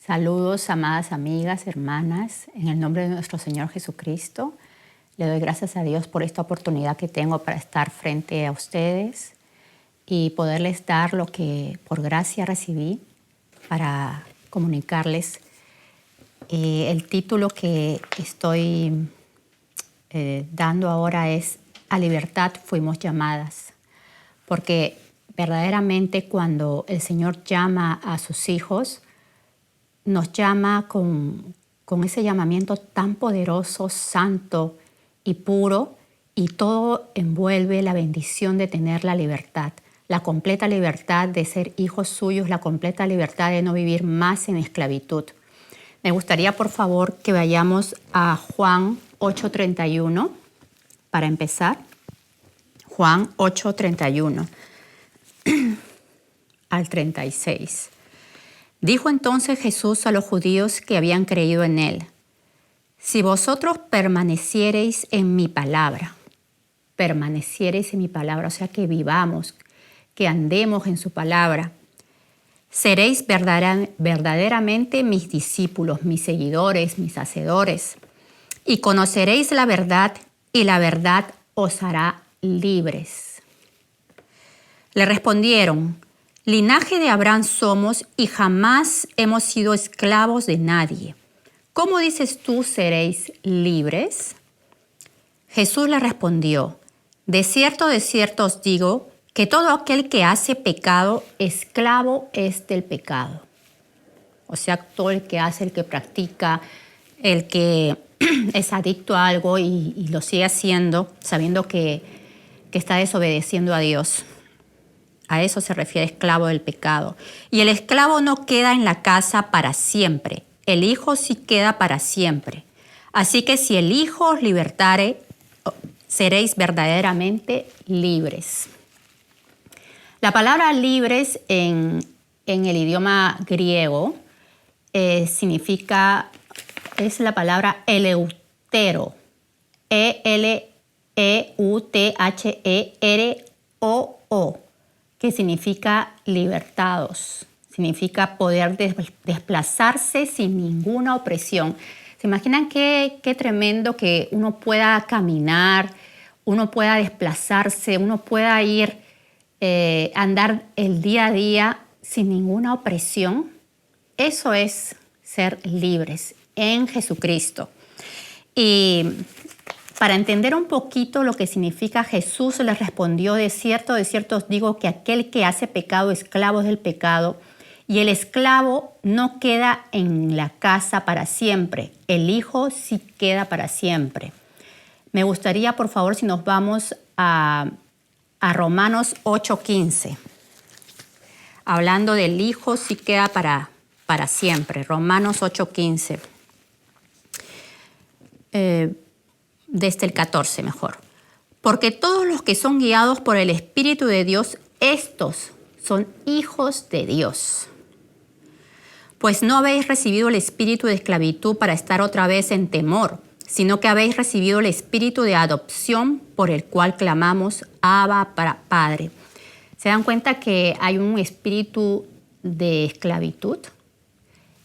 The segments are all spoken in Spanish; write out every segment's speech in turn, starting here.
Saludos, amadas amigas, hermanas, en el nombre de nuestro Señor Jesucristo. Le doy gracias a Dios por esta oportunidad que tengo para estar frente a ustedes y poderles dar lo que por gracia recibí para comunicarles. El título que estoy dando ahora es "A libertad fuimos llamadas", porque verdaderamente cuando el Señor llama a sus hijos, nos llama con ese llamamiento tan poderoso, santo y puro, y todo envuelve la bendición de tener la libertad, la completa libertad de ser hijos suyos, la completa libertad de no vivir más en esclavitud. Me gustaría, por favor, que vayamos a Juan 8:31 para empezar. Juan 8:31 al 36. Dijo entonces Jesús a los judíos que habían creído en él: si vosotros permaneciereis en mi palabra, o sea, que vivamos, que andemos en su palabra, seréis verdaderamente mis discípulos, mis seguidores, mis hacedores, y conoceréis la verdad, y la verdad os hará libres. Le respondieron: linaje de Abraham somos y jamás hemos sido esclavos de nadie. ¿Cómo dices tú seréis libres? Jesús le respondió: de cierto os digo que todo aquel que hace pecado, esclavo es del pecado. O sea, todo el que hace, el que practica, el que es adicto a algo y lo sigue haciendo, sabiendo que está desobedeciendo a Dios. A eso se refiere esclavo del pecado. Y el esclavo no queda en la casa para siempre. El Hijo sí queda para siempre. Así que si el Hijo os libertare, seréis verdaderamente libres. La palabra libres en el idioma griego es la palabra eleutero. E-L-E-U-T-H-E-R-O-O. Que significa libertados, significa poder desplazarse sin ninguna opresión. ¿Se imaginan qué tremendo que uno pueda caminar, uno pueda desplazarse, uno pueda ir, andar el día a día sin ninguna opresión? Eso es ser libres en Jesucristo. Y para entender un poquito lo que significa, Jesús les respondió: de cierto os digo que aquel que hace pecado, esclavo es del pecado, y el esclavo no queda en la casa para siempre, el Hijo sí queda para siempre. Me gustaría, por favor, si nos vamos a Romanos 8:15, hablando del Hijo sí queda para siempre. Romanos 8:15. Desde el 14 mejor. Porque todos los que son guiados por el Espíritu de Dios, estos son hijos de Dios. Pues no habéis recibido el espíritu de esclavitud para estar otra vez en temor, sino que habéis recibido el espíritu de adopción por el cual clamamos: Abba, Padre. ¿Se dan cuenta que hay un espíritu de esclavitud?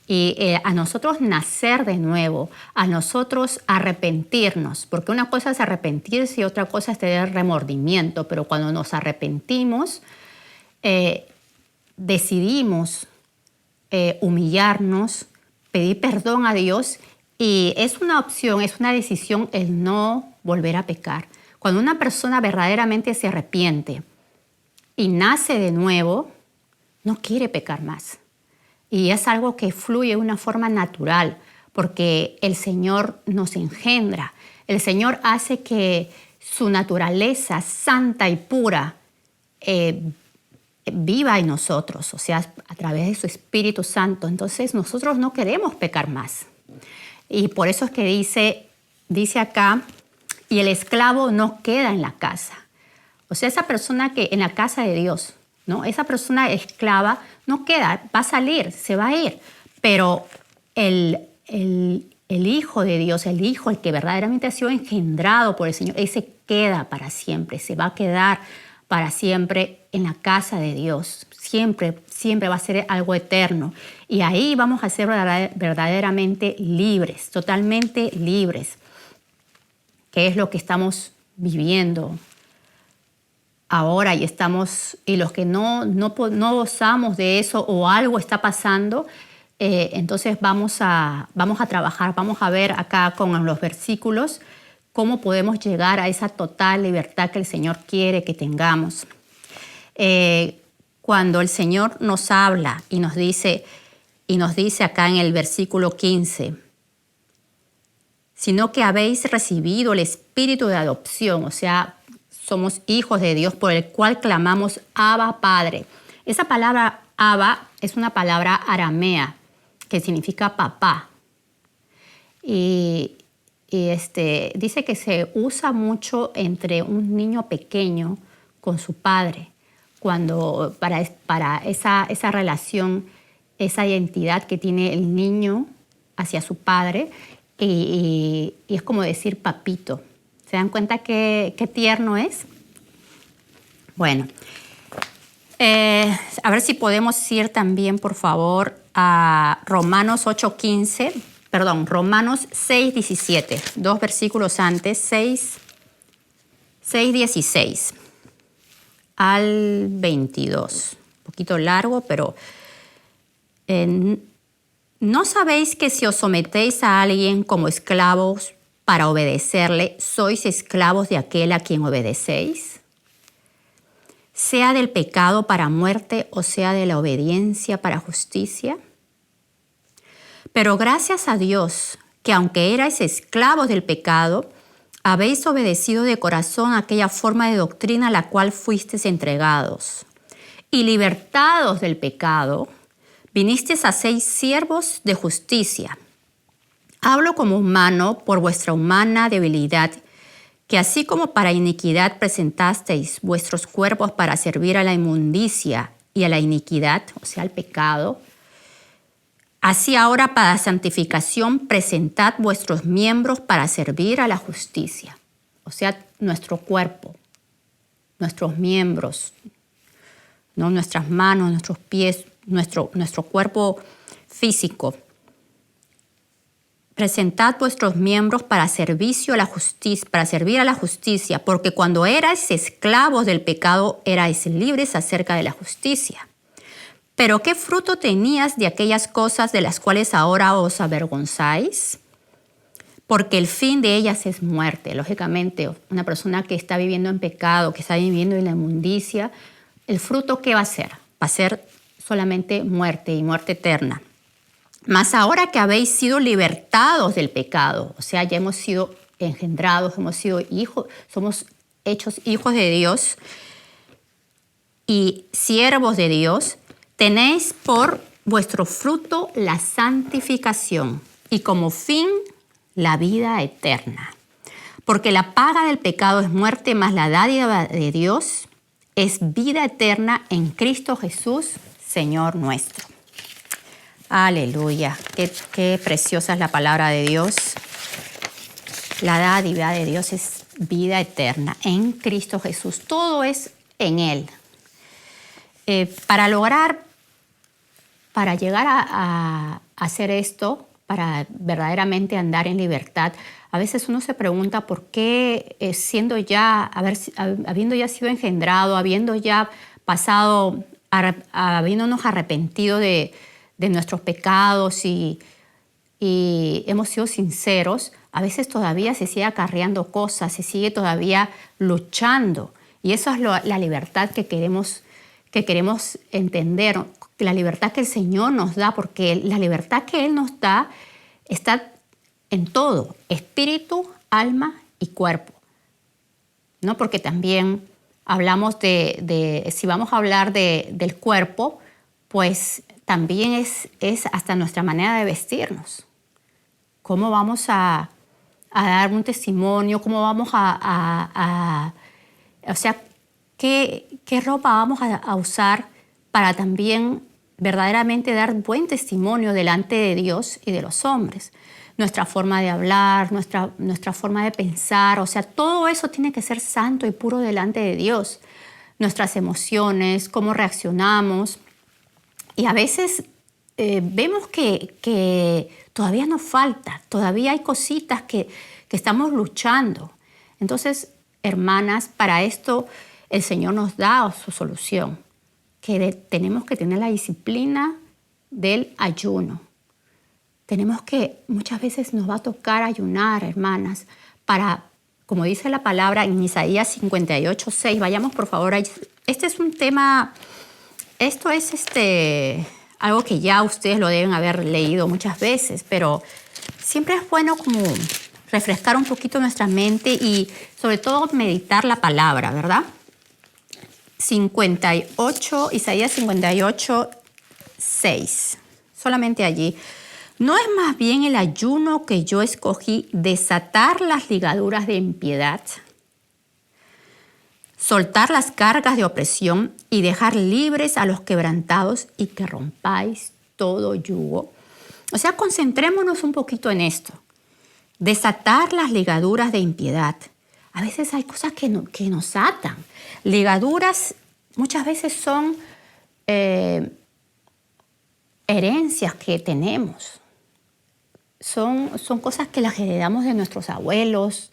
Y a nosotros nacer de nuevo, a nosotros arrepentirnos, porque una cosa es arrepentirse y otra cosa es tener remordimiento, pero cuando nos arrepentimos, decidimos humillarnos, pedir perdón a Dios, y es una opción, es una decisión el no volver a pecar. Cuando una persona verdaderamente se arrepiente y nace de nuevo, no quiere pecar más. Y es algo que fluye de una forma natural, porque el Señor nos engendra. El Señor hace que su naturaleza santa y pura viva en nosotros, o sea, a través de su Espíritu Santo. Entonces nosotros no queremos pecar más. Y por eso es que dice acá: y el esclavo no queda en la casa. O sea, esa persona que en la casa de Dios, ¿no? Esa persona esclava no queda, va a salir, se va a ir. Pero el Hijo de Dios, el Hijo, el que verdaderamente ha sido engendrado por el Señor, ese queda para siempre, se va a quedar para siempre en la casa de Dios. Siempre, siempre va a ser algo eterno. Y ahí vamos a ser verdaderamente libres, totalmente libres, que es lo que estamos viviendo ahora y los que no gozamos de eso o algo está pasando, entonces vamos a trabajar, vamos a ver acá con los versículos cómo podemos llegar a esa total libertad que el Señor quiere que tengamos. Cuando el Señor nos habla y nos dice acá en el versículo 15, sino que habéis recibido el espíritu de adopción, o sea, somos hijos de Dios por el cual clamamos Abba, Padre. Esa palabra Abba es una palabra aramea que significa papá. Y dice que se usa mucho entre un niño pequeño con su padre, cuando para esa relación, esa identidad que tiene el niño hacia su padre, y es como decir papito. ¿Se dan cuenta qué tierno es? Bueno, a ver si podemos ir también, por favor, a Romanos 6:17, 2 versículos antes, 6:16 al 22. Un poquito largo, pero ¿no sabéis que si os sometéis a alguien como esclavos para obedecerle, sois esclavos de aquel a quien obedecéis? Sea del pecado para muerte o sea de la obediencia para justicia. Pero gracias a Dios, que aunque erais esclavos del pecado, habéis obedecido de corazón aquella forma de doctrina a la cual fuisteis entregados. Y libertados del pecado, vinisteis a ser siervos de justicia. Hablo como humano por vuestra humana debilidad, que así como para iniquidad presentasteis vuestros cuerpos para servir a la inmundicia y a la iniquidad, o sea, al pecado, así ahora para santificación presentad vuestros miembros para servir a la justicia. O sea, nuestro cuerpo, nuestros miembros, ¿no? Nuestras manos, nuestros pies, nuestro cuerpo físico. Presentad vuestros miembros para servicio a la justicia, para servir a la justicia, porque cuando erais esclavos del pecado, erais libres acerca de la justicia. Pero ¿qué fruto tenías de aquellas cosas de las cuales ahora os avergonzáis? Porque el fin de ellas es muerte. Lógicamente, una persona que está viviendo en pecado, que está viviendo en la inmundicia, ¿el fruto qué va a ser? Va a ser solamente muerte y muerte eterna. Mas ahora que habéis sido libertados del pecado, o sea, ya hemos sido engendrados, hemos sido hijos, somos hechos hijos de Dios y siervos de Dios, tenéis por vuestro fruto la santificación y como fin la vida eterna. Porque la paga del pecado es muerte, mas la dádiva de Dios es vida eterna en Cristo Jesús, Señor nuestro. Aleluya, qué preciosa es la palabra de Dios. La dádiva de Dios es vida eterna en Cristo Jesús. Todo es en Él. Para llegar a hacer esto, para verdaderamente andar en libertad, a veces uno se pregunta por qué habiendo ya sido engendrado, habiendo ya pasado, habiéndonos arrepentido de nuestros pecados y hemos sido sinceros, a veces todavía se sigue acarreando cosas, se sigue todavía luchando. Y eso es la libertad que queremos entender, la libertad que el Señor nos da, porque la libertad que Él nos da está en todo, espíritu, alma y cuerpo. ¿No? Porque también hablamos si vamos a hablar del cuerpo, pues también es hasta nuestra manera de vestirnos. ¿Cómo vamos a dar un testimonio? ¿Cómo vamos o sea, qué ropa vamos a usar para también verdaderamente dar buen testimonio delante de Dios y de los hombres? Nuestra forma de hablar, nuestra forma de pensar, o sea, todo eso tiene que ser santo y puro delante de Dios. nuestras emociones, cómo reaccionamos. Y a veces vemos que todavía nos falta, todavía hay cositas que estamos luchando. Entonces, hermanas, para esto el Señor nos da su solución, que tenemos que tener la disciplina del ayuno. Tenemos que, muchas veces nos va a tocar ayunar, hermanas, para, como dice la palabra en Isaías 58:6, vayamos por favor, este es un tema, esto es algo que ya ustedes lo deben haber leído muchas veces, pero siempre es bueno como refrescar un poquito nuestra mente y sobre todo meditar la palabra, ¿verdad? 58, Isaías 58:6, solamente allí. ¿No es más bien el ayuno que yo escogí desatar las ligaduras de impiedad, soltar las cargas de opresión y dejar libres a los quebrantados y que rompáis todo yugo? O sea, concentrémonos un poquito en esto. Desatar las ligaduras de impiedad. A veces hay cosas que nos atan. Ligaduras muchas veces son herencias que tenemos. Son cosas que las heredamos de nuestros abuelos,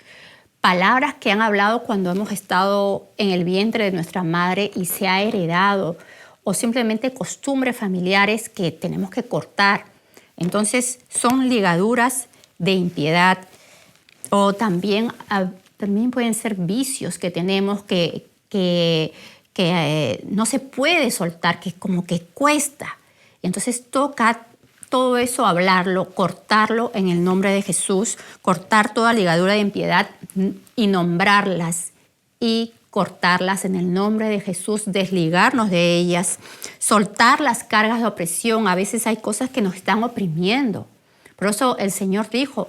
palabras que han hablado cuando hemos estado en el vientre de nuestra madre y se ha heredado, o simplemente costumbres familiares que tenemos que cortar. Entonces son ligaduras de impiedad, o también pueden ser vicios que tenemos que no se puede soltar, que como que cuesta. Y entonces toca todo eso, hablarlo, cortarlo en el nombre de Jesús, cortar toda ligadura de impiedad y nombrarlas y cortarlas en el nombre de Jesús, desligarnos de ellas, soltar las cargas de opresión. A veces hay cosas que nos están oprimiendo. Por eso el Señor dijo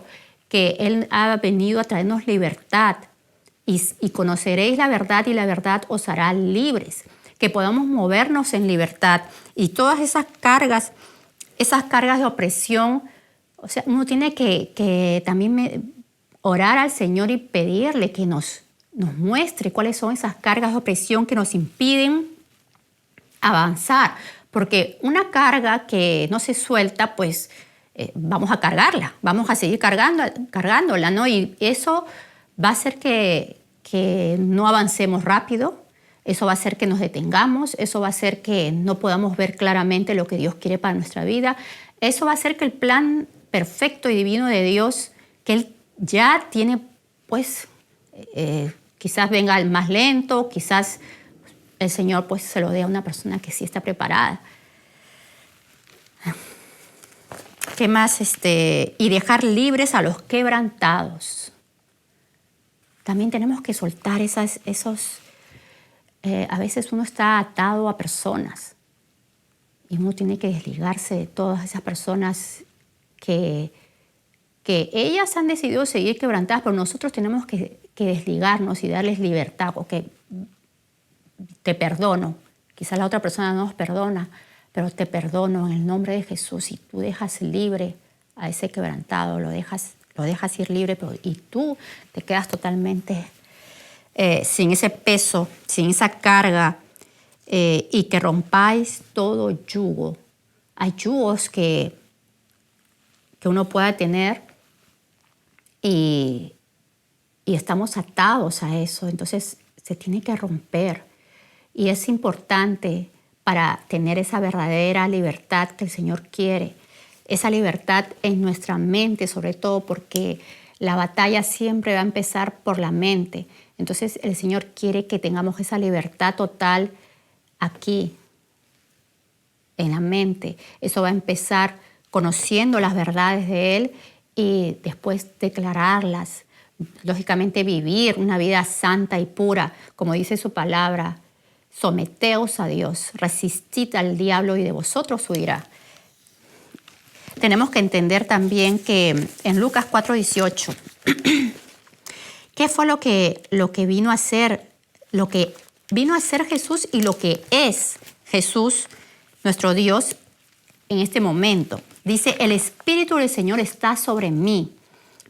que Él ha venido a traernos libertad y conoceréis la verdad y la verdad os hará libres, que podamos movernos en libertad. Y todas esas cargas de opresión, o sea, uno tiene que también orar al Señor y pedirle que nos muestre cuáles son esas cargas de opresión que nos impiden avanzar. Porque una carga que no se suelta, pues vamos a cargarla, vamos a seguir cargándola, ¿no? Y eso va a hacer que no avancemos rápido. Eso va a hacer que nos detengamos, eso va a hacer que no podamos ver claramente lo que Dios quiere para nuestra vida. Eso va a hacer que el plan perfecto y divino de Dios, que Él ya tiene, pues, quizás venga el más lento, quizás el Señor pues se lo dé a una persona que sí está preparada. ¿Qué más? Y dejar libres a los quebrantados. También tenemos que soltar esos... a veces uno está atado a personas y uno tiene que desligarse de todas esas personas que ellas han decidido seguir quebrantadas, pero nosotros tenemos que desligarnos y darles libertad, porque te perdono. Quizás la otra persona no nos perdona, pero te perdono en el nombre de Jesús y tú dejas libre a ese quebrantado, lo dejas ir libre, y tú te quedas totalmente sin ese peso, sin esa carga, y que rompáis todo yugo. Hay yugos que uno pueda tener y estamos atados a eso, entonces se tiene que romper. Y es importante para tener esa verdadera libertad que el Señor quiere, esa libertad en nuestra mente, sobre todo porque la batalla siempre va a empezar por la mente. Entonces el Señor quiere que tengamos esa libertad total aquí, en la mente. Eso va a empezar conociendo las verdades de Él y después declararlas. Lógicamente vivir una vida santa y pura, como dice su palabra. Someteos a Dios, resistid al diablo y de vosotros huirá. Tenemos que entender también que en Lucas 4:18, ¿qué fue lo que vino a hacer? Lo que vino a hacer Jesús y lo que es Jesús, nuestro Dios, en este momento. Dice, el Espíritu del Señor está sobre mí,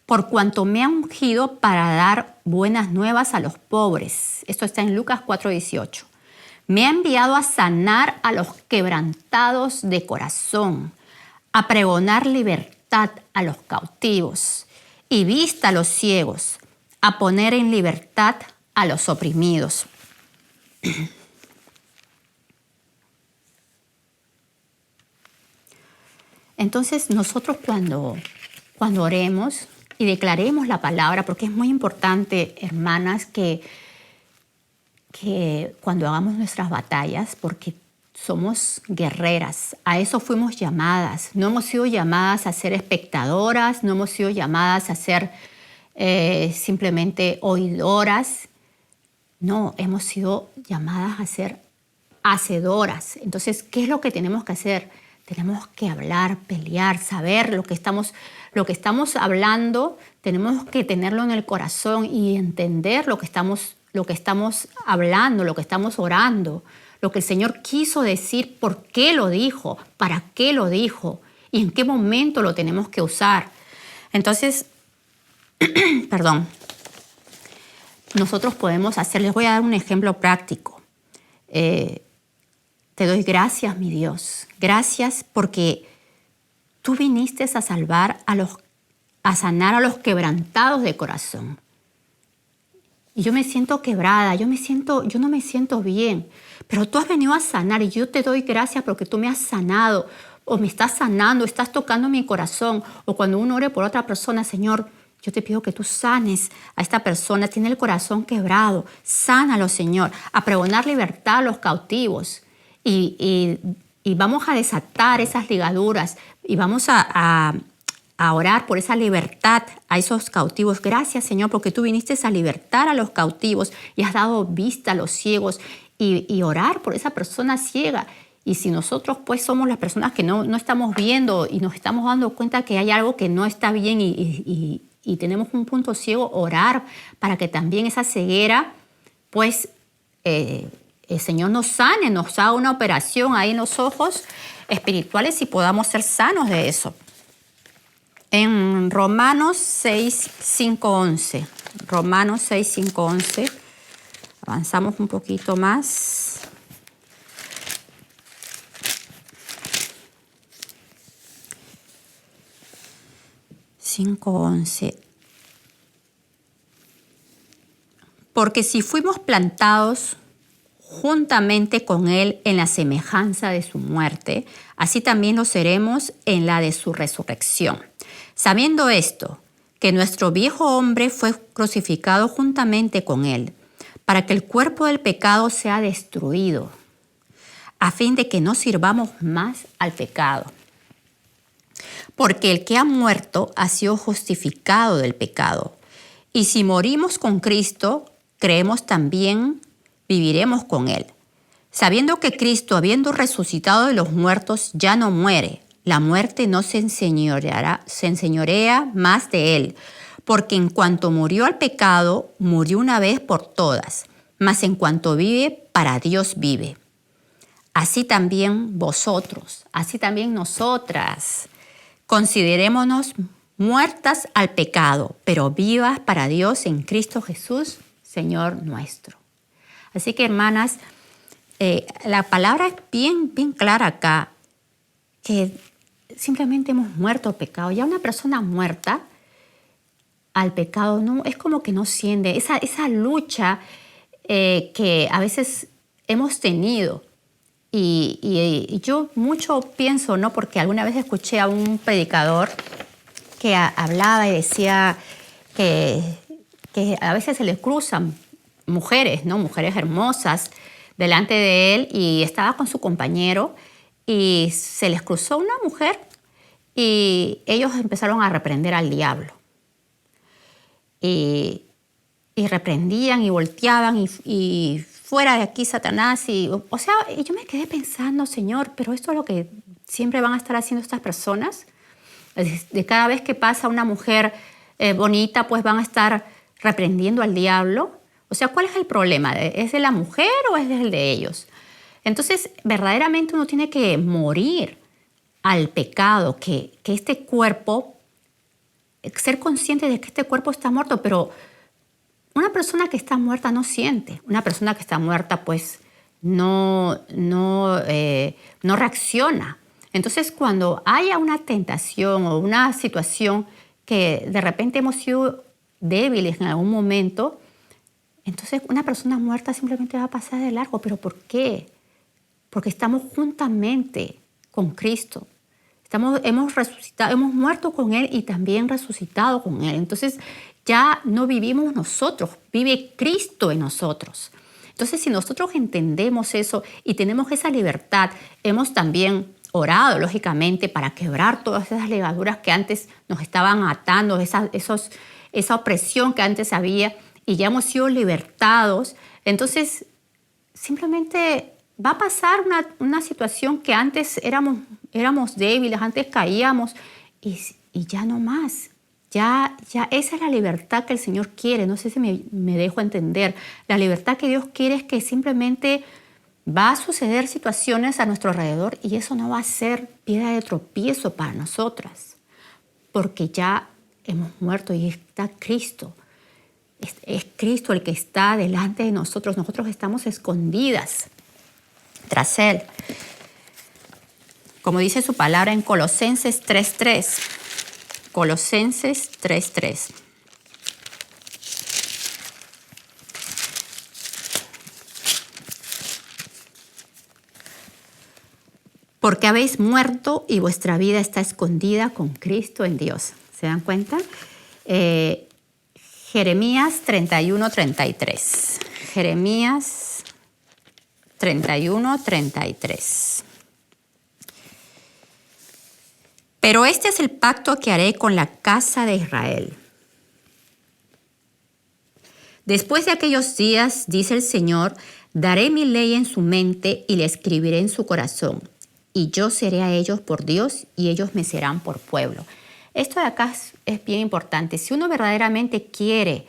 por cuanto me ha ungido para dar buenas nuevas a los pobres. Esto está en Lucas 4:18. Me ha enviado a sanar a los quebrantados de corazón, a pregonar libertad a los cautivos y vista a los ciegos, a poner en libertad a los oprimidos. Entonces nosotros cuando oremos y declaremos la palabra, porque es muy importante, hermanas, que cuando hagamos nuestras batallas, porque somos guerreras, a eso fuimos llamadas. No hemos sido llamadas a ser espectadoras, no hemos sido llamadas a ser simplemente oidoras. No, hemos sido llamadas a ser hacedoras. Entonces, ¿qué es lo que tenemos que hacer? Tenemos que hablar, pelear, saber lo que estamos hablando. Tenemos que tenerlo en el corazón y entender lo que estamos hablando, lo que estamos orando, lo que el Señor quiso decir, por qué lo dijo, para qué lo dijo y en qué momento lo tenemos que usar. Entonces, perdón, nosotros podemos hacer, les voy a dar un ejemplo práctico. Te doy gracias, mi Dios. Gracias porque tú viniste a salvar a sanar a los quebrantados de corazón. Y yo me siento quebrada, yo no me siento bien. Pero tú has venido a sanar y yo te doy gracias porque tú me has sanado o me estás sanando, estás tocando mi corazón. O cuando uno ore por otra persona, Señor, yo te pido que tú sanes a esta persona, tiene el corazón quebrado. Sánalo, Señor, a pregonar libertad a los cautivos. Y vamos a desatar esas ligaduras y vamos a orar por esa libertad a esos cautivos. Gracias, Señor, porque tú viniste a libertar a los cautivos y has dado vista a los ciegos y orar por esa persona ciega. Y si nosotros pues somos las personas que no estamos viendo y nos estamos dando cuenta que hay algo que no está bien y tenemos un punto ciego, orar para que también esa ceguera pues el Señor nos sane, nos haga una operación ahí en los ojos espirituales y podamos ser sanos de eso. En Romanos 6, 5, 11. Romanos 6, 5, 11. Avanzamos un poquito más. Porque si fuimos plantados juntamente con Él en la semejanza de su muerte, así también lo seremos en la de su resurrección. Sabiendo esto, que nuestro viejo hombre fue crucificado juntamente con Él, para que el cuerpo del pecado sea destruido, a fin de que no sirvamos más al pecado. Porque el que ha muerto ha sido justificado del pecado. Y si morimos con Cristo, creemos también viviremos con Él. Sabiendo que Cristo, habiendo resucitado de los muertos, ya no muere, la muerte no se enseñorea más de Él. Porque en cuanto murió al pecado, murió una vez por todas, mas en cuanto vive, para Dios vive. Así también vosotros, así también nosotras, considerémonos muertas al pecado, pero vivas para Dios en Cristo Jesús, Señor nuestro. Así que, hermanas, la palabra es bien clara acá, que simplemente hemos muerto al pecado. Ya una persona muerta al pecado no es como que no siente esa lucha que a veces hemos tenido. Y yo mucho pienso, ¿no? Porque alguna vez escuché a un predicador que hablaba y decía que a veces se le cruzan mujeres, ¿no? Mujeres hermosas delante de él y estaba con su compañero y se les cruzó una mujer y ellos empezaron a reprender al diablo. Y reprendían y volteaban y fuera de aquí, Satanás. Y yo me quedé pensando, Señor, pero esto es lo que siempre van a estar haciendo estas personas. De cada vez que pasa una mujer bonita, pues van a estar reprendiendo al diablo. O sea, ¿cuál es el problema? ¿Es de la mujer o es el de ellos? Entonces, verdaderamente uno tiene que morir al pecado, que este cuerpo, ser consciente de que este cuerpo está muerto, pero una persona que está muerta no siente. Una persona que está muerta, pues, no reacciona. Entonces, cuando haya una tentación o una situación que de repente hemos sido débiles en algún momento, entonces una persona muerta simplemente va a pasar de largo. ¿Pero por qué? Porque estamos juntamente con Cristo. Hemos resucitado, hemos muerto con Él y también resucitado con Él. Entonces ya no vivimos nosotros, vive Cristo en nosotros. Entonces, si nosotros entendemos eso y tenemos esa libertad, hemos también orado, lógicamente, para quebrar todas esas levaduras que antes nos estaban atando, esa opresión que antes había, y ya hemos sido libertados. Entonces, simplemente va a pasar una situación que antes éramos débiles, antes caíamos, y ya no más. Ya esa es la libertad que el Señor quiere. No sé si me dejo entender. La libertad que Dios quiere es que simplemente va a suceder situaciones a nuestro alrededor y eso no va a ser piedra de tropiezo para nosotras, porque ya hemos muerto y está Cristo. Es Cristo el que está delante de nosotros. Nosotros estamos escondidas tras Él. Como dice su palabra en Colosenses 3:3. Colosenses 3:3. Porque habéis muerto y vuestra vida está escondida con Cristo en Dios. ¿Se dan cuenta? Jeremías 31:33. Jeremías 31:33. Pero este es el pacto que haré con la casa de Israel. Después de aquellos días, dice el Señor, daré mi ley en su mente y la escribiré en su corazón. Y yo seré a ellos por Dios y ellos me serán por pueblo. Esto de acá es bien importante. Si uno verdaderamente quiere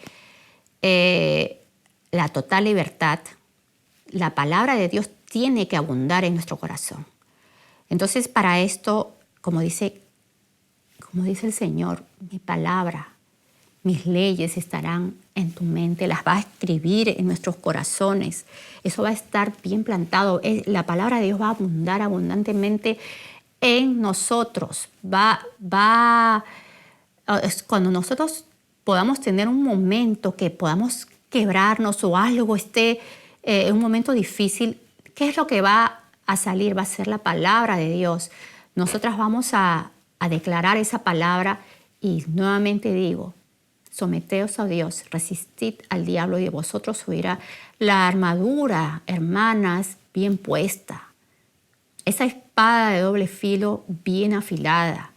la total libertad, la palabra de Dios tiene que abundar en nuestro corazón. Entonces, para esto, como dice el Señor, mi palabra, mis leyes estarán en tu mente, las va a escribir en nuestros corazones. Eso va a estar bien plantado. La palabra de Dios va a abundar abundantemente en nosotros. Cuando nosotros podamos tener un momento que podamos quebrarnos o algo esté en un momento difícil, ¿qué es lo que va a salir? Va a ser la palabra de Dios. Nosotras vamos a declarar esa palabra y nuevamente digo, someteos a Dios, resistid al diablo y de vosotros huirá. La armadura, hermanas, bien puesta. Esa espada de doble filo bien afilada.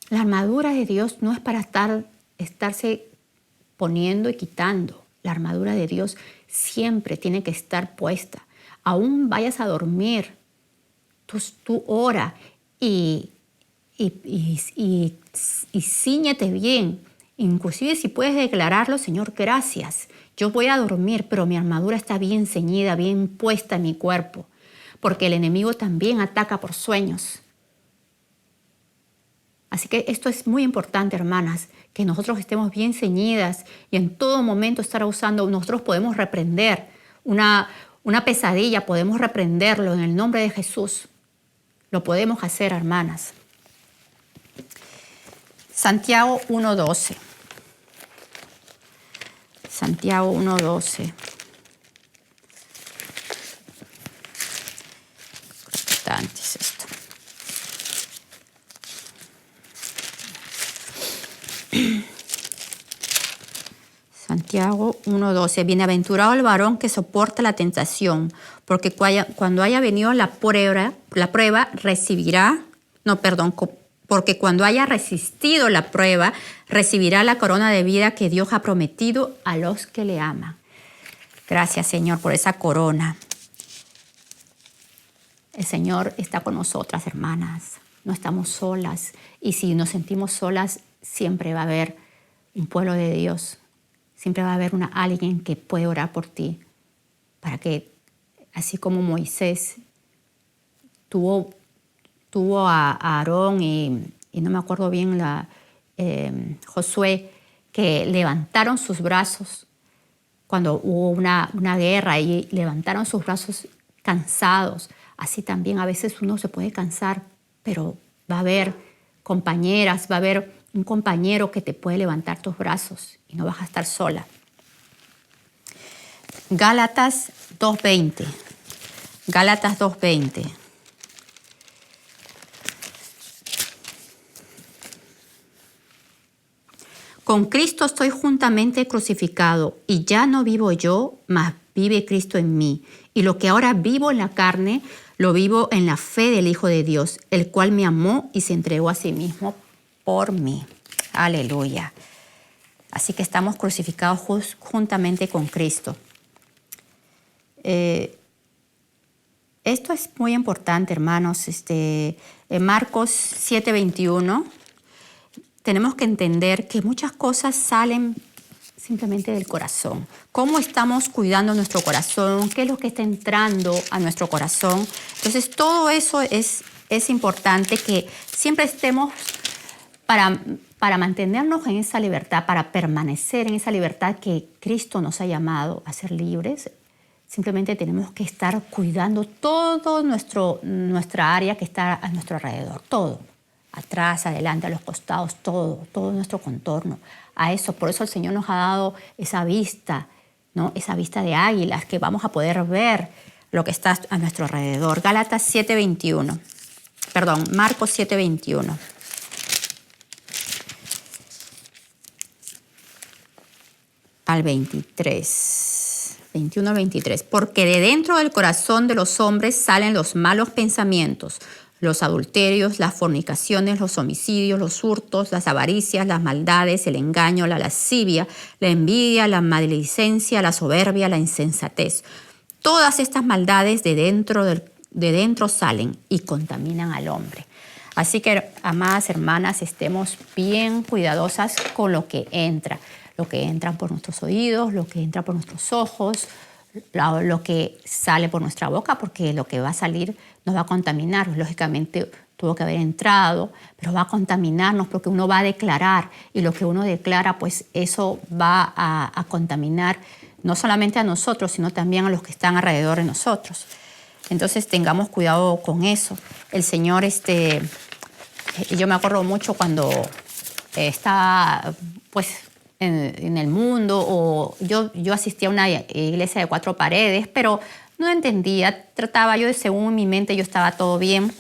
La armadura de Dios no es para estarse poniendo y quitando. La armadura de Dios siempre tiene que estar puesta. Aún vayas a dormir, tú ora y cíñete bien. Inclusive si puedes declararlo, Señor, gracias. Yo voy a dormir, pero mi armadura está bien ceñida, bien puesta en mi cuerpo. Porque el enemigo también ataca por sueños. Así que esto es muy importante, hermanas, que nosotros estemos bien ceñidas y en todo momento estar usando. Nosotros podemos reprender una pesadilla, podemos reprenderlo en el nombre de Jesús. Lo podemos hacer, hermanas. Santiago 1:12. Santiago 1:12. Está antes esto. Santiago 1:12. Bienaventurado el varón que soporta la tentación, porque cuando haya venido la prueba recibirá, porque cuando haya resistido la prueba, recibirá la corona de vida que Dios ha prometido a los que le aman. Gracias, Señor, por esa corona. El Señor está con nosotras, hermanas. No estamos solas. Y si nos sentimos solas, siempre va a haber un pueblo de Dios. Siempre va a haber alguien que puede orar por ti. Para que, así como Moisés tuvo a Aarón y no me acuerdo bien, Josué, que levantaron sus brazos cuando hubo una guerra y levantaron sus brazos cansados. Así también a veces uno se puede cansar, pero va a haber compañeras, va a haber un compañero que te puede levantar tus brazos y no vas a estar sola. Gálatas 2:20. Gálatas 2:20. Con Cristo estoy juntamente crucificado, y ya no vivo yo, mas vive Cristo en mí. Y lo que ahora vivo en la carne, lo vivo en la fe del Hijo de Dios, el cual me amó y se entregó a sí mismo por mí. Aleluya. Así que estamos crucificados juntamente con Cristo. Esto es muy importante, hermanos. En Marcos 7:21, tenemos que entender que muchas cosas salen simplemente del corazón. ¿Cómo estamos cuidando nuestro corazón? ¿Qué es lo que está entrando a nuestro corazón? Entonces, todo eso es importante que siempre estemos para mantenernos en esa libertad, para permanecer en esa libertad que Cristo nos ha llamado a ser libres. Simplemente tenemos que estar cuidando todo nuestra área que está a nuestro alrededor, todo. Atrás, adelante, a los costados, todo nuestro contorno. A eso, por eso el Señor nos ha dado esa vista, ¿no? Esa vista de águilas, que vamos a poder ver lo que está a nuestro alrededor. Gálatas 7:21. Perdón, Marcos 7:21. Al 23. 21 al 23. Porque de dentro del corazón de los hombres salen los malos pensamientos, los adulterios, las fornicaciones, los homicidios, los hurtos, las avaricias, las maldades, el engaño, la lascivia, la envidia, la maledicencia, la soberbia, la insensatez. Todas estas maldades de dentro salen y contaminan al hombre. Así que, amadas hermanas, estemos bien cuidadosas con lo que entra. Lo que entra por nuestros oídos, lo que entra por nuestros ojos, lo que sale por nuestra boca, porque lo que va a salir nos va a contaminar. Lógicamente tuvo que haber entrado, pero va a contaminarnos porque uno va a declarar, y lo que uno declara, pues eso va a contaminar no solamente a nosotros, sino también a los que están alrededor de nosotros. Entonces tengamos cuidado con eso. El Señor, yo me acuerdo mucho cuando estaba pues en el mundo, o yo asistía a una iglesia de 4 paredes, pero no entendía, trataba yo, según mi mente yo estaba todo bien,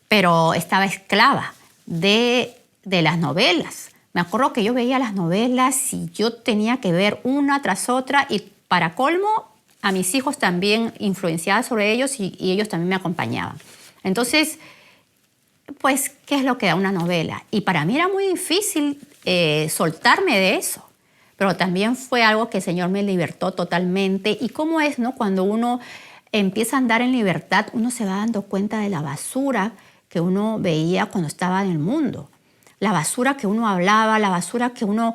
pero estaba esclava de las novelas. Me acuerdo que yo veía las novelas y yo tenía que ver una tras otra, y para colmo a mis hijos también influenciaba sobre ellos, y ellos también me acompañaban. Entonces, pues, ¿qué es lo que da una novela? Y para mí era muy difícil soltarme de eso. Pero también fue algo que el Señor me libertó totalmente. Y cómo es, ¿no? Cuando uno empieza a andar en libertad, uno se va dando cuenta de la basura que uno veía cuando estaba en el mundo. La basura que uno hablaba, la basura que uno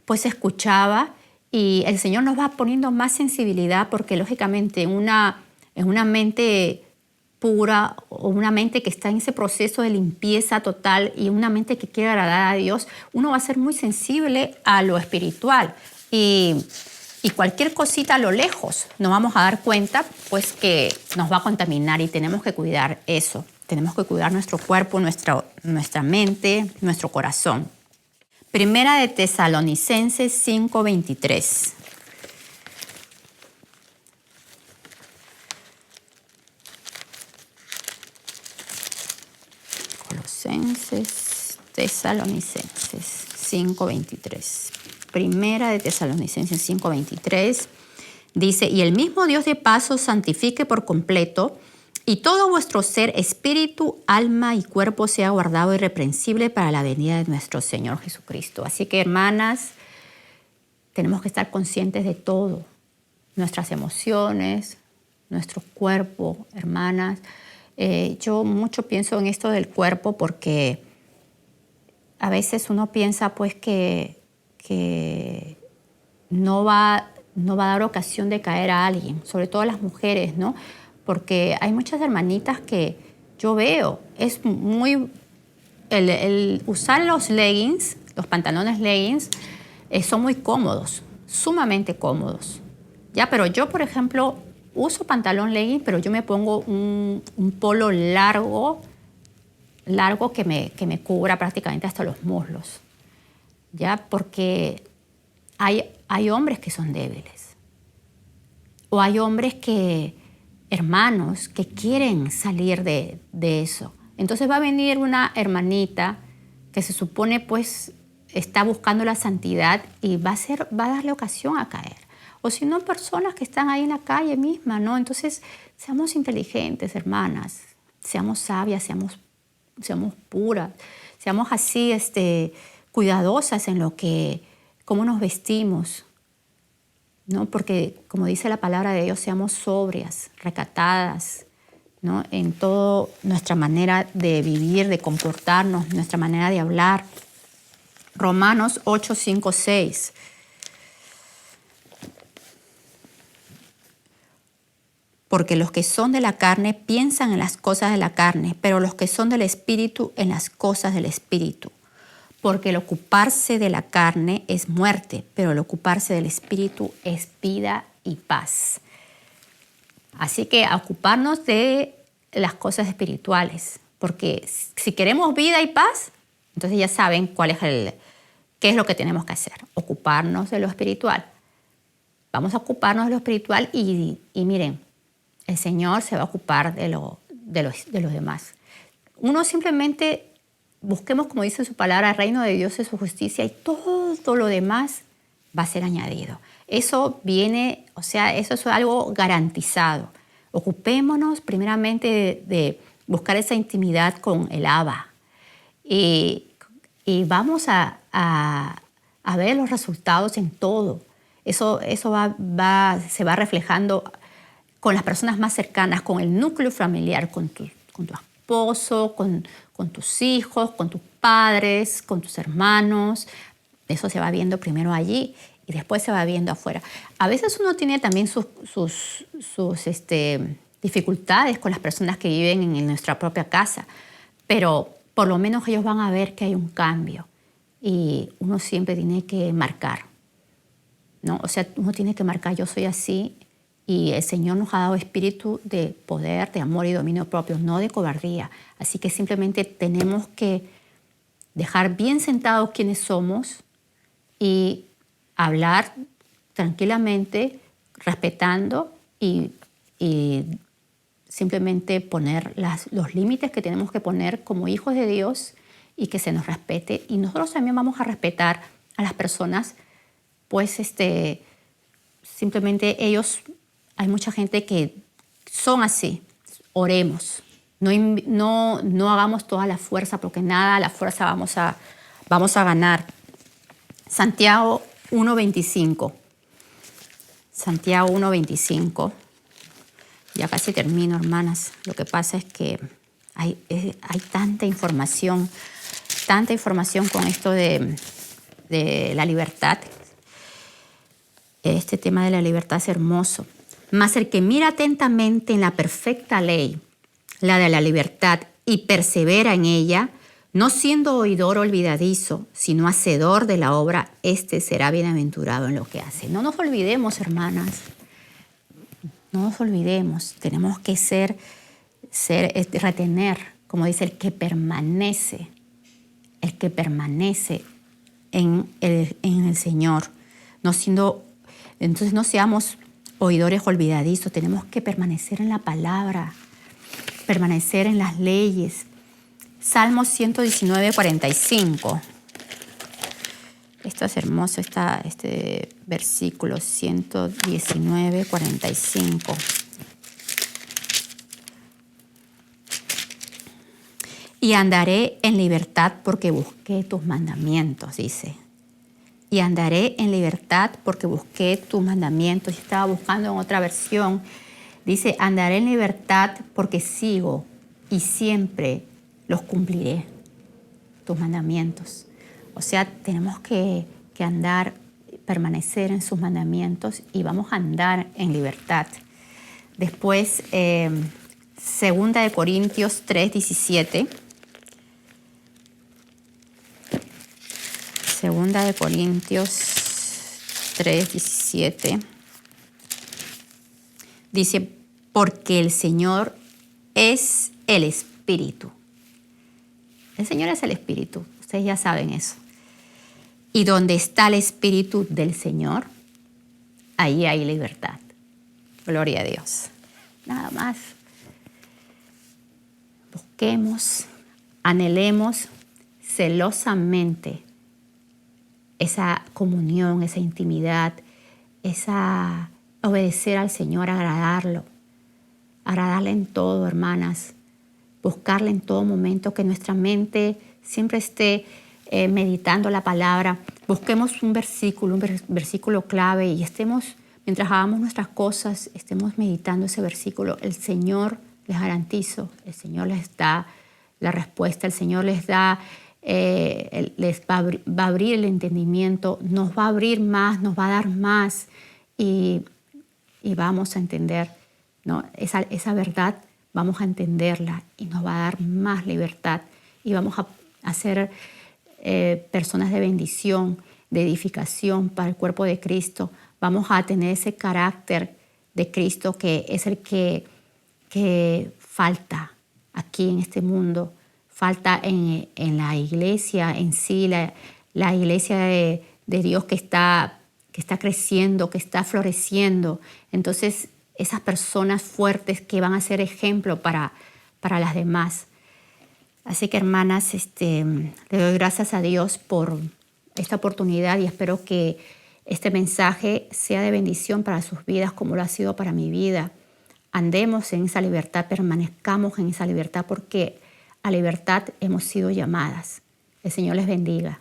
pues escuchaba. Y el Señor nos va poniendo más sensibilidad, porque lógicamente en una mente pura, o una mente que está en ese proceso de limpieza total, y una mente que quiere agradar a Dios, uno va a ser muy sensible a lo espiritual, y cualquier cosita a lo lejos nos vamos a dar cuenta pues que nos va a contaminar, y tenemos que cuidar eso. Tenemos que cuidar nuestro cuerpo, nuestra mente, nuestro corazón. Primera de Tesalonicenses 5:23. Tesalonicenses 5:23. Primera de Tesalonicenses 5:23 dice: y el mismo Dios de paz os santifique por completo, y todo vuestro ser, espíritu, alma y cuerpo sea guardado irreprensible para la venida de nuestro Señor Jesucristo. Así que, hermanas, tenemos que estar conscientes de todo. Nuestras emociones, nuestro cuerpo, hermanas. Yo mucho pienso en esto del cuerpo, porque a veces uno piensa pues que no va a dar ocasión de caer a alguien, sobre todo a las mujeres, ¿no? Porque hay muchas hermanitas que yo veo, es muy... El usar los leggings, los pantalones leggings, son muy cómodos, sumamente cómodos. Ya, pero yo, por ejemplo, uso pantalón legging, pero yo me pongo un polo largo que me cubra prácticamente hasta los muslos, ¿ya? Porque hay hombres que son débiles. O hay hombres hermanos, que quieren salir de eso. Entonces va a venir una hermanita que se supone pues está buscando la santidad y va a darle ocasión a caer. O si no, personas que están ahí en la calle misma, ¿no? Entonces, seamos inteligentes, hermanas. Seamos sabias, seamos puras. Seamos así, cuidadosas en cómo nos vestimos, ¿no? Porque, como dice la palabra de Dios, seamos sobrias, recatadas, ¿no? En toda nuestra manera de vivir, de comportarnos, nuestra manera de hablar. Romanos 8, 5, 6. Porque los que son de la carne piensan en las cosas de la carne, pero los que son del Espíritu en las cosas del Espíritu. Porque el ocuparse de la carne es muerte, pero el ocuparse del Espíritu es vida y paz. Así que a ocuparnos de las cosas espirituales, porque si queremos vida y paz, entonces ya saben qué es lo que tenemos que hacer, ocuparnos de lo espiritual. Vamos a ocuparnos de lo espiritual y miren, el Señor se va a ocupar de los demás. Uno simplemente busquemos, como dice su palabra, el reino de Dios y su justicia, y todo lo demás va a ser añadido. Eso viene, eso es algo garantizado. Ocupémonos primeramente de buscar esa intimidad con el Abba. Y vamos a ver los resultados en todo. Eso se va reflejando con las personas más cercanas, con el núcleo familiar, con tu esposo, con tus hijos, con tus padres, con tus hermanos. Eso se va viendo primero allí y después se va viendo afuera. A veces uno tiene también sus dificultades con las personas que viven en nuestra propia casa, pero por lo menos ellos van a ver que hay un cambio y uno siempre tiene que marcar, ¿no? Uno tiene que marcar, yo soy así, y el Señor nos ha dado espíritu de poder, de amor y dominio propio, no de cobardía. Así que simplemente tenemos que dejar bien sentados quiénes somos y hablar tranquilamente, respetando y simplemente poner los límites que tenemos que poner como hijos de Dios y que se nos respete. Y nosotros también vamos a respetar a las personas, pues simplemente ellos, hay mucha gente que son así. Oremos. No hagamos toda la fuerza, porque nada a la fuerza vamos a ganar. Santiago 1:25. Santiago 1:25. Ya casi termino, hermanas. Lo que pasa es que hay tanta información con esto de la libertad. Este tema de la libertad es hermoso. Mas el que mira atentamente en la perfecta ley, la de la libertad, y persevera en ella, no siendo oidor olvidadizo, sino hacedor de la obra, éste será bienaventurado en lo que hace. No nos olvidemos, hermanas. No nos olvidemos. Tenemos que retener, como dice, el que permanece en el Señor. Entonces no seamos oidores olvidadizos, tenemos que permanecer en la palabra, permanecer en las leyes. Salmo 119:45. Esto es hermoso, este versículo 119:45. Y andaré en libertad porque busqué tus mandamientos, dice. Y andaré en libertad porque busqué tus mandamientos. Yo estaba buscando en otra versión. Dice, andaré en libertad porque sigo y siempre los cumpliré, tus mandamientos. Tenemos que andar, permanecer en sus mandamientos y vamos a andar en libertad. Después, 2 Corintios 3:17. 2 Corintios 3:17 Dice, porque el Señor es el Espíritu. El Señor es el Espíritu. Ustedes ya saben eso. Y donde está el Espíritu del Señor, ahí hay libertad. Gloria a Dios. Nada más. Busquemos, anhelemos celosamente esa comunión, esa intimidad, esa obedecer al Señor, agradarle en todo, hermanas, buscarle en todo momento, que nuestra mente siempre esté meditando la palabra. Busquemos un versículo clave y mientras hagamos nuestras cosas, estemos meditando ese versículo. El Señor, les garantizo, el Señor les da la respuesta, el Señor les va a abrir el entendimiento, nos va a abrir más, nos va a dar más y vamos a entender, ¿no? Esa verdad, vamos a entenderla y nos va a dar más libertad y vamos a ser personas de bendición, de edificación para el cuerpo de Cristo. Vamos a tener ese carácter de Cristo que es el que falta aquí en este mundo, falta en la iglesia en sí, la iglesia de Dios que está creciendo, que está floreciendo. Entonces, esas personas fuertes que van a ser ejemplo para las demás. Así que, hermanas, le doy gracias a Dios por esta oportunidad y espero que este mensaje sea de bendición para sus vidas como lo ha sido para mi vida. Andemos en esa libertad, permanezcamos en esa libertad porque a libertad hemos sido llamadas. El Señor les bendiga.